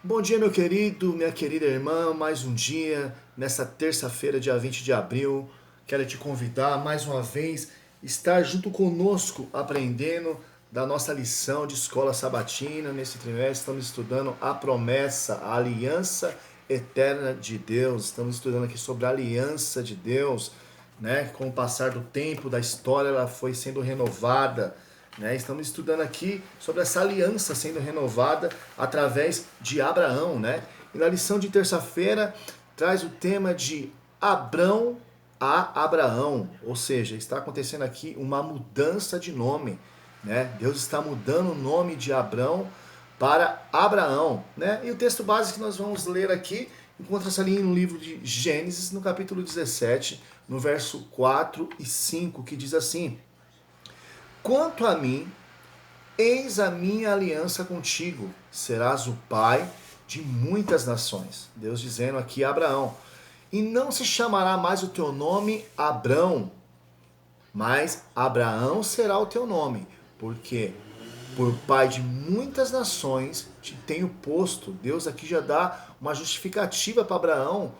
Bom dia, meu querido, minha querida irmã. Mais um dia, nessa terça-feira, dia 20 de abril. Quero te convidar mais uma vez estar junto conosco aprendendo da nossa lição de escola sabatina. Nesse trimestre, estamos estudando a promessa, a aliança eterna de Deus. Estamos estudando aqui sobre a aliança de Deus, né? Com o passar do tempo, da história, ela foi sendo renovada, né? Estamos estudando aqui sobre essa aliança sendo renovada através de Abraão, né? E na lição de terça-feira traz o tema de Abrão a Abraão, ou seja, está acontecendo aqui uma mudança de nome, né? Deus está mudando o nome de Abrão para Abraão, né? E o texto básico que nós vamos ler aqui encontra-se ali no livro de Gênesis, no capítulo 17, no verso 4 e 5, que diz assim: Quanto a mim, eis a minha aliança contigo, serás o pai de muitas nações. Deus dizendo aqui a Abraão: e não se chamará mais o teu nome Abrão, mas Abraão será o teu nome, porque por pai de muitas nações te tenho posto. Deus aqui já dá uma justificativa para Abraão,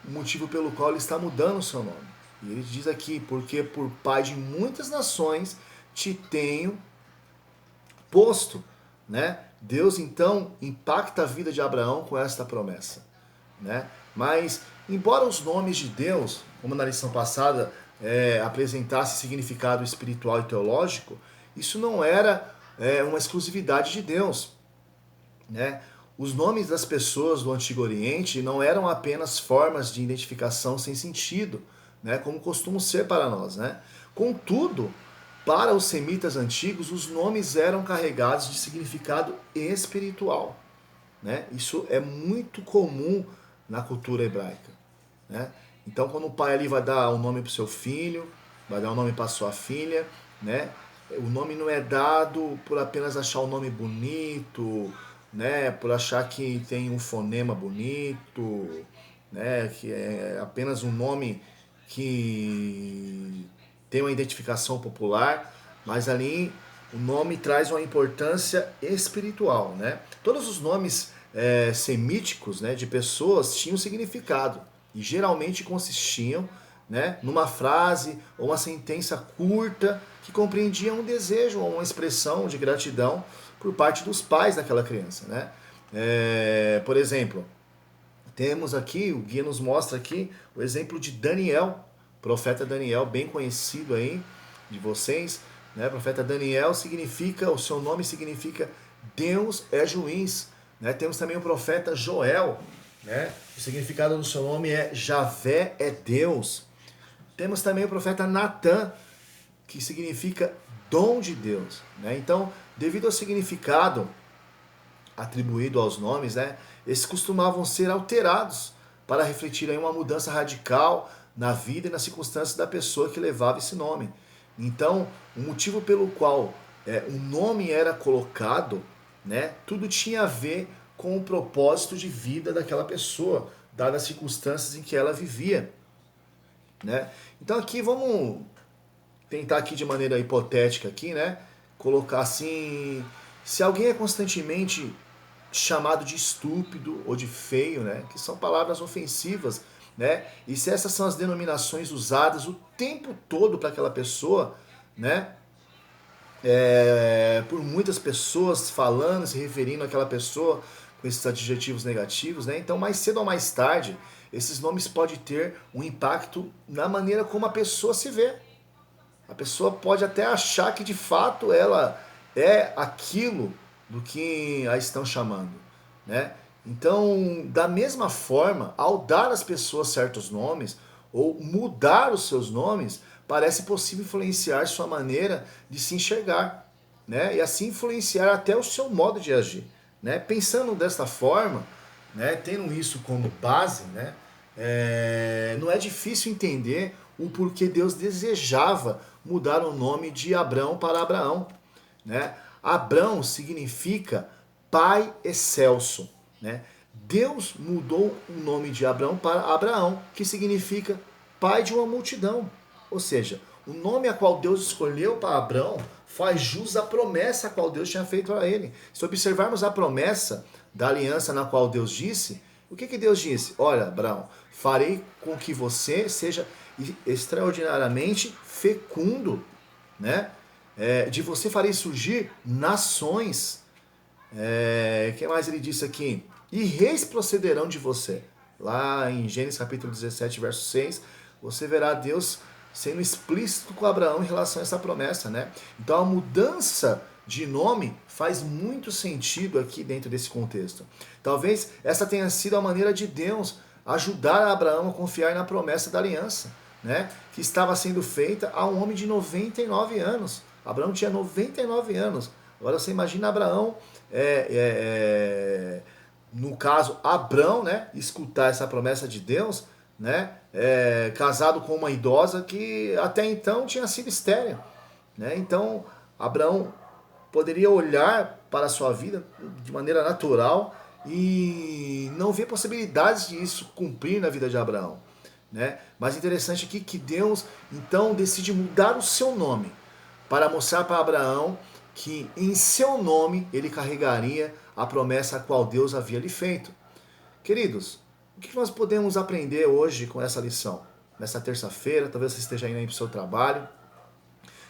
o motivo pelo qual ele está mudando o seu nome. E ele diz aqui: porque por pai de muitas nações te tenho posto, né? Deus então impacta a vida de Abraão com esta promessa, né? Mas embora os nomes de Deus, como na lição passada, apresentasse significado espiritual e teológico, isso não era uma exclusividade de Deus, né? Os nomes das pessoas do Antigo Oriente não eram apenas formas de identificação sem sentido, né? Como costumam ser para nós, né? Contudo, para os semitas antigos, os nomes eram carregados de significado espiritual, né? Isso é muito comum na cultura hebraica, né? Então, quando o pai ali vai dar um nome para o seu filho, vai dar um nome para a sua filha, né? O nome não é dado por apenas achar o nome bonito, né? Por achar que tem um fonema bonito, né? Que é apenas um nome que tem uma identificação popular, mas ali o nome traz uma importância espiritual, né? Todos os nomes semíticos, né, de pessoas tinham significado e geralmente consistiam, né, numa frase ou uma sentença curta que compreendia um desejo ou uma expressão de gratidão por parte dos pais daquela criança, né? Por exemplo, temos aqui, o guia nos mostra aqui o exemplo de Daniel, profeta Daniel, bem conhecido aí de vocês, né? Profeta Daniel significa, o seu nome significa Deus é juiz, né? Temos também o profeta Joel, né? O significado do seu nome é Javé é Deus. Temos também o profeta Natã, que significa dom de Deus, né? Então, devido ao significado atribuído aos nomes, né, esses costumavam ser alterados para refletir aí uma mudança radical na vida e nas circunstâncias da pessoa que levava esse nome. Então, o motivo pelo qual o nome era colocado, né, tudo tinha a ver com o propósito de vida daquela pessoa, dadas as circunstâncias em que ela vivia, né? Então aqui vamos tentar aqui de maneira hipotética aqui, né, colocar assim, se alguém é constantemente chamado de estúpido ou de feio, né, que são palavras ofensivas, né? E se essas são as denominações usadas o tempo todo para aquela pessoa, né, por muitas pessoas falando, se referindo àquela pessoa com esses adjetivos negativos, né? Então, mais cedo ou mais tarde, esses nomes podem ter um impacto na maneira como a pessoa se vê. A pessoa pode até achar que de fato ela é aquilo do que a estão chamando, né? Então, da mesma forma, ao dar às pessoas certos nomes ou mudar os seus nomes, parece possível influenciar sua maneira de se enxergar, né? E assim influenciar até o seu modo de agir, né? Pensando desta forma, né? Tendo isso como base, né? Não é difícil entender o porquê Deus desejava mudar o nome de Abrão para Abraão, né? Abrão significa pai excelso, né? Deus mudou o nome de Abrão para Abraão, que significa pai de uma multidão. Ou seja, o nome a qual Deus escolheu para Abrão faz jus à promessa a qual Deus tinha feito a ele. Se observarmos a promessa da aliança na qual Deus disse, o que Deus disse? Olha, Abraão, farei com que você seja extraordinariamente fecundo, né? De você farei surgir nações. O que mais ele disse aqui? E reis procederão de você. Lá em Gênesis capítulo 17, verso 6, você verá Deus sendo explícito com Abraão em relação a essa promessa, né? Então a mudança de nome faz muito sentido aqui dentro desse contexto. Talvez essa tenha sido a maneira de Deus ajudar Abraão a confiar na promessa da aliança, né? Que estava sendo feita a um homem de 99 anos. Abraão tinha 99 anos. Agora você imagina Abraão, no caso Abrão, né? Escutar essa promessa de Deus, né? Casado com uma idosa que até então tinha sido estéril, né? Então Abraão poderia olhar para a sua vida de maneira natural e não ver possibilidades de isso cumprir na vida de Abraão, né? Mas interessante aqui que Deus então decide mudar o seu nome para mostrar para Abraão que em seu nome ele carregaria a promessa a qual Deus havia lhe feito. Queridos, o que nós podemos aprender hoje com essa lição? Nessa terça-feira, talvez você esteja indo aí para o seu trabalho,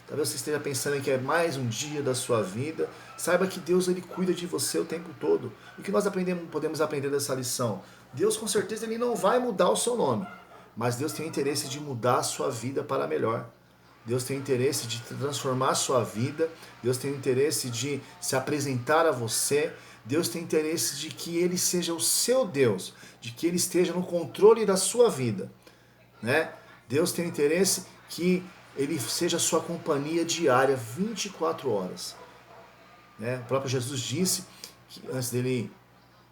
talvez você esteja pensando em que é mais um dia da sua vida. Saiba que Deus ele cuida de você o tempo todo. E o que nós podemos aprender dessa lição? Deus com certeza ele não vai mudar o seu nome, mas Deus tem o interesse de mudar a sua vida para melhor. Deus tem o interesse de transformar a sua vida. Deus tem o interesse de se apresentar a você. Deus tem interesse de que Ele seja o seu Deus, de que Ele esteja no controle da sua vida, né? Deus tem interesse que Ele seja a sua companhia diária, 24 horas. Né? O próprio Jesus disse que antes dele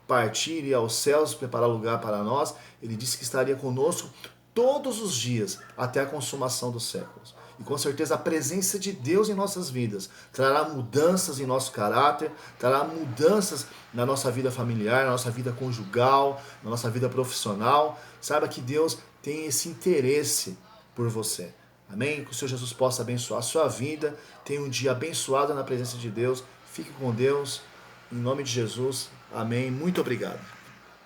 partir e ir aos céus, preparar lugar para nós, Ele disse que estaria conosco todos os dias, até a consumação dos séculos. E com certeza a presença de Deus em nossas vidas trará mudanças em nosso caráter, trará mudanças na nossa vida familiar, na nossa vida conjugal, na nossa vida profissional. Saiba que Deus tem esse interesse por você. Amém? Que o Senhor Jesus possa abençoar a sua vida. Tenha um dia abençoado na presença de Deus. Fique com Deus. Em nome de Jesus. Amém. Muito obrigado.